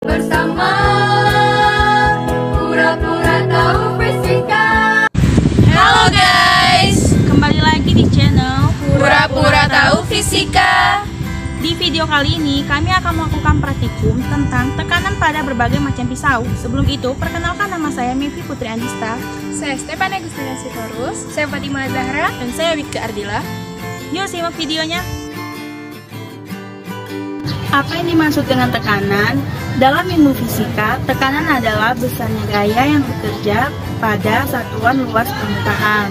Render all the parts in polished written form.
bersama pura-pura tahu fisika. Halo guys, kembali lagi di channel Pura-pura tahu fisika. Di video kali ini kami akan melakukan praktikum tentang tekanan pada berbagai macam pisau. Sebelum itu, perkenalkan nama saya Mevi Putri Andista. Saya Stefan Agustina Sitorus. Saya Fatima Zahra. Dan saya Wika Ardila. Yuk simak videonya. Apa yang dimaksud dengan tekanan? Dalam ilmu fisika, tekanan adalah besarnya gaya yang bekerja pada satuan luas permukaan.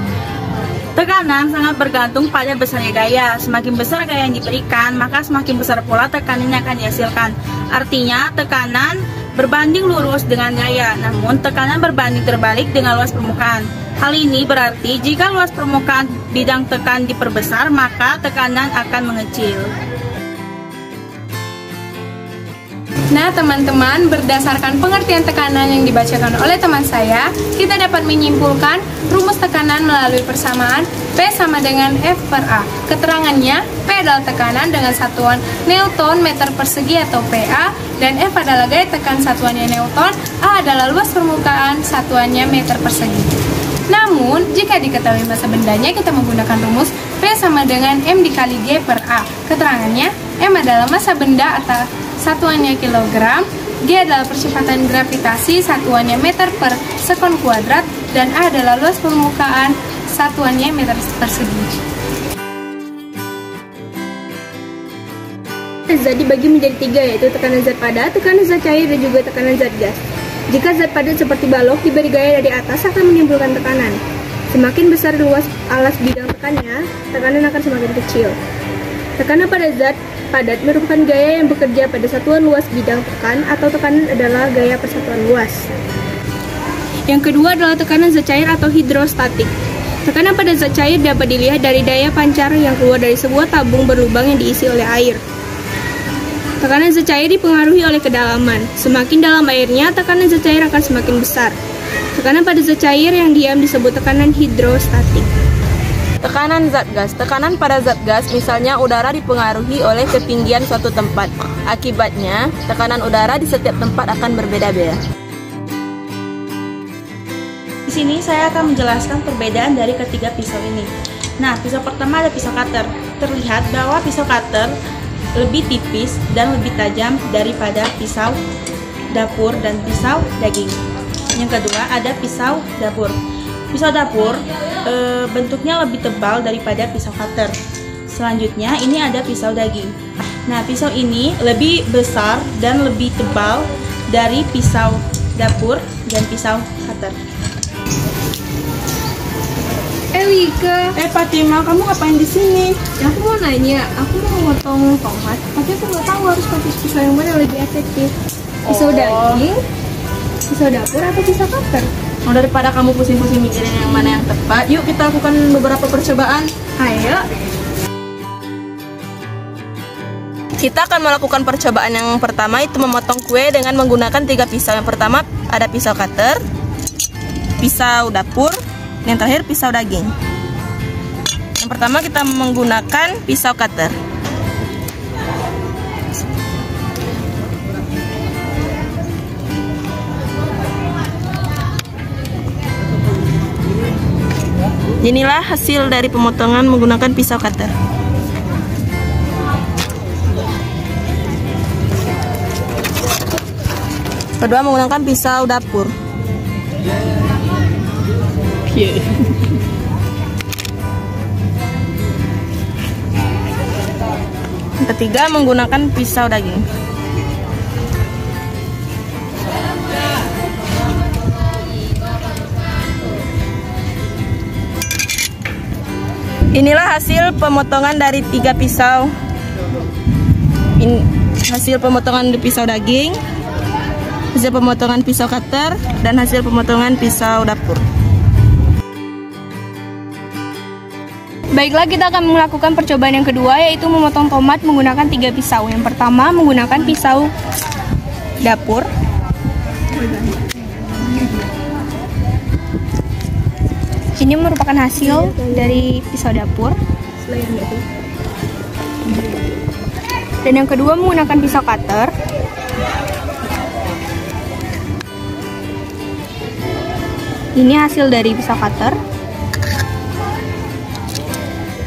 Tekanan sangat bergantung pada besarnya gaya. Semakin besar gaya yang diberikan, maka semakin besar pula tekanan yang akan dihasilkan. Artinya, tekanan berbanding lurus dengan gaya, namun tekanan berbanding terbalik dengan luas permukaan. Hal ini berarti jika luas permukaan bidang tekan diperbesar, maka tekanan akan mengecil. Nah teman-teman, berdasarkan pengertian tekanan yang dibacakan oleh teman saya, kita dapat menyimpulkan rumus tekanan melalui persamaan P sama dengan F per A. Keterangannya, P adalah tekanan dengan satuan Newton meter persegi atau PA, dan F adalah gaya tekan satuannya Newton, A adalah luas permukaan satuannya meter persegi. Namun, jika diketahui massa bendanya, kita menggunakan rumus P sama dengan M dikali G per A. Keterangannya, M adalah massa benda atau satuannya kilogram, G adalah percepatan gravitasi satuannya meter per sekon kuadrat, dan A adalah luas permukaan satuannya meter persegi. Zat dibagi menjadi tiga, yaitu tekanan zat padat, tekanan zat cair, dan juga tekanan zat gas. Jika zat padat seperti balok diberi gaya dari atas akan menimbulkan tekanan. Semakin besar luas alas bidang tekannya, tekanan akan semakin kecil. Tekanan pada zat padat merupakan gaya yang bekerja pada satuan luas bidang tekan, atau tekanan adalah gaya persatuan luas. Yang kedua adalah tekanan zat cair atau hidrostatik. Tekanan pada zat cair dapat dilihat dari daya pancar yang keluar dari sebuah tabung berlubang yang diisi oleh air. Tekanan zat cair dipengaruhi oleh kedalaman. Semakin dalam airnya, tekanan zat cair akan semakin besar. Tekanan pada zat cair yang diam disebut tekanan hidrostatik. Tekanan zat gas. Tekanan pada zat gas, misalnya udara, dipengaruhi oleh ketinggian suatu tempat. Akibatnya, tekanan udara di setiap tempat akan berbeda-beda. Di sini saya akan menjelaskan perbedaan dari ketiga pisau ini. Nah, pisau pertama ada pisau cutter. Terlihat bahwa pisau cutter lebih tipis dan lebih tajam daripada pisau dapur dan pisau daging. Yang kedua ada pisau dapur. Pisau dapur bentuknya lebih tebal daripada pisau cutter. Selanjutnya ini ada pisau daging. Nah, pisau ini lebih besar dan lebih tebal dari pisau dapur dan pisau cutter. Wika, Fatima, kamu ngapain di sini? aku mau nanya, aku mau potong tomat, tapi aku nggak tahu harus pakai pisau yang mana lebih efektif. Pisau daging, pisau dapur, atau pisau cutter? Oh, daripada kamu pusing-pusing mikirin yang mana yang tepat, yuk kita lakukan beberapa percobaan. Ayo. Kita akan melakukan percobaan yang pertama, itu memotong kue dengan menggunakan 3 pisau. Yang pertama ada pisau cutter, pisau dapur, yang terakhir pisau daging. Yang pertama kita menggunakan pisau cutter. Inilah hasil dari pemotongan menggunakan pisau cutter. Kedua menggunakan pisau dapur. Yang ketiga menggunakan pisau daging. Inilah hasil pemotongan dari 3 pisau. Ini hasil pemotongan di pisau daging, hasil pemotongan pisau cutter, dan hasil pemotongan pisau dapur. Baiklah, kita akan melakukan percobaan yang kedua, yaitu memotong tomat menggunakan 3 pisau. Yang pertama menggunakan pisau dapur. Ini merupakan hasil dari pisau dapur. Dan yang kedua menggunakan pisau cutter. Ini hasil dari pisau cutter.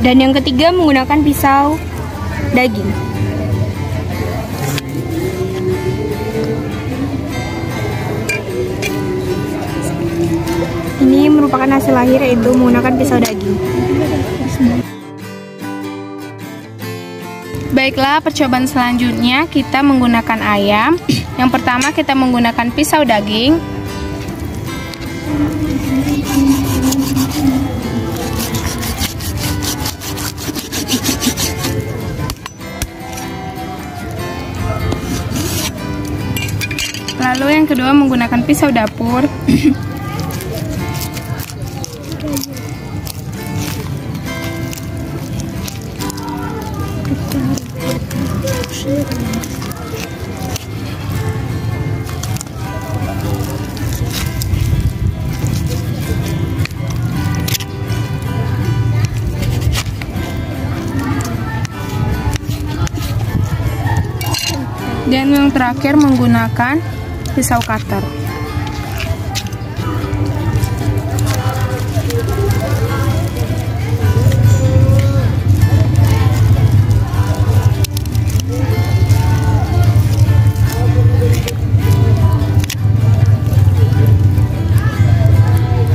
Dan yang ketiga menggunakan pisau daging. Ini merupakan hasil akhir, yaitu menggunakan pisau daging. Baiklah, percobaan selanjutnya kita menggunakan ayam. Yang pertama kita menggunakan pisau daging. Lalu yang kedua menggunakan pisau dapur. Dan yang terakhir menggunakan pisau cutter.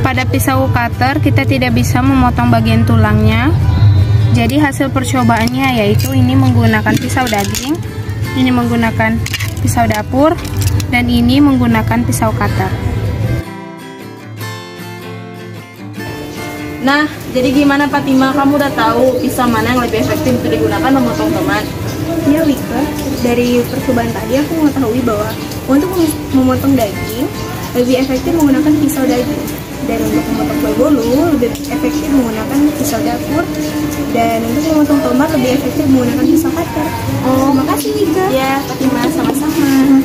Pada pisau cutter kita tidak bisa memotong bagian tulangnya. Jadi hasil percobaannya yaitu ini menggunakan pisau daging, ini menggunakan pisau dapur, dan ini menggunakan pisau cutter. Nah, jadi gimana Fatima? Kamu udah tahu pisau mana yang lebih efektif untuk digunakan memotong tomat? Ya Wika, dari percobaan tadi aku mengetahui bahwa untuk memotong daging lebih efektif menggunakan pisau daging, dan untuk memotong kue bolu lebih efektif menggunakan pisau dapur, dan untuk memotong tomat lebih efektif menggunakan pisau cutter. Oh, makasih Wika. Ya, Fatima, sama-sama.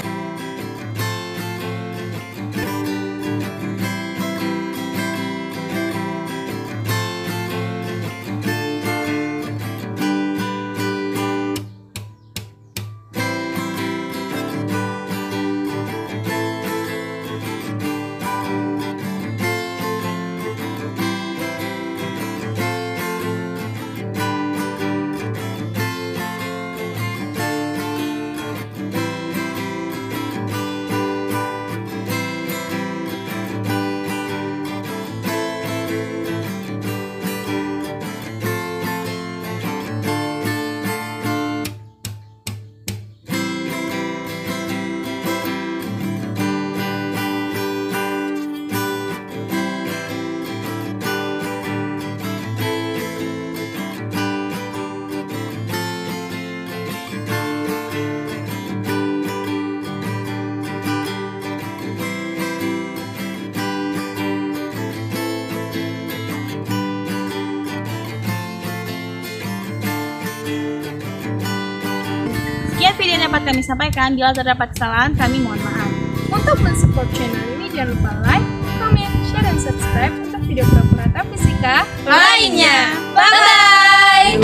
Sekian video yang dapat kami sampaikan. Bila terdapat kesalahan, kami mohon maaf. Untuk mensupport channel ini jangan lupa like, comment, share, dan subscribe untuk video pura-pura fisika lainnya. Bye-bye.